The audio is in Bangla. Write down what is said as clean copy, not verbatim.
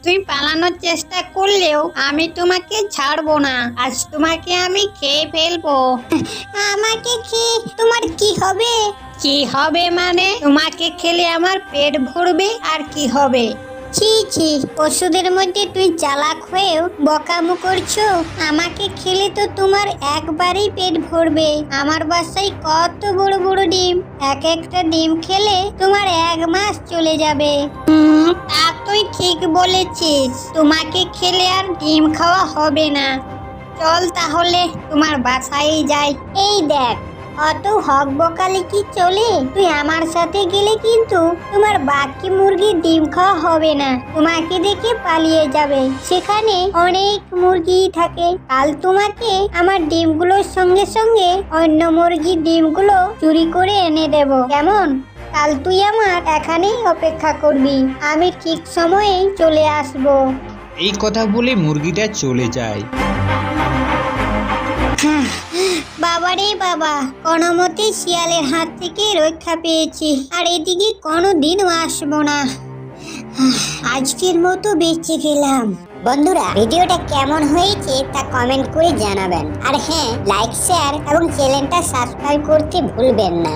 তুই পালানোর চেষ্টা করলেও আমি তোমাকে ছাড়বো না। আজ তোমাকে আমি খেয়ে ফেলবো। আমাকে খেয়ে তোমার কি হবে? কি হবে মানে, তোমাকে খেলে আমার পেট ভরবে আর কি হবে। ছি ছি, পশুদের মধ্যে তুই চালাক হয়েও বকামো করছো। আমাকে খেলে তো তোমার একবারেই পেট ভরবে। আমার বাসায় কত বড় বড় ডিম, এক একটা ডিম খেলে তোমার 1 মাস চলে যাবে। তা তুই ঠিক বলেছিস, তোমাকে খেলে আর ডিম খাওয়া হবে না। চল তাহলে তোমার বাসায় যাই। এই দেখ, অত হক বকালে কি চলে? তুই আমার সাথে গেলে কিন্তু তোমার বাকি মুরগির ডিম খাওয়া হবে না। তোমাকে দেখে পালিয়ে যাবে। সেখানে অনেক মুরগি থাকে। কাল তোমাকে আমার ডিমগুলোর সঙ্গে সঙ্গে অন্য মুরগির ডিমগুলো চুরি করে এনে দেব, কেমন? কাল তুই আমার এখানেই অপেক্ষা করবি, আমি ঠিক সময়ে চলে আসবো। এই কথা বলে মুরগিটা চলে যায়। বাবারে বাবা, কোনো মতে শিয়ালের হাত থেকে রক্ষা পেয়েছি, আর এদিকে কোনোদিনও আসবো না। আজকের মতো বেঁচে গেলাম। বন্ধুরা, ভিডিওটা কেমন হয়েছে তা কমেন্ট করে জানাবেন। আর হ্যাঁ, লাইক, শেয়ার এবং চ্যানেলটা সাবস্ক্রাইব করতে ভুলবেন না।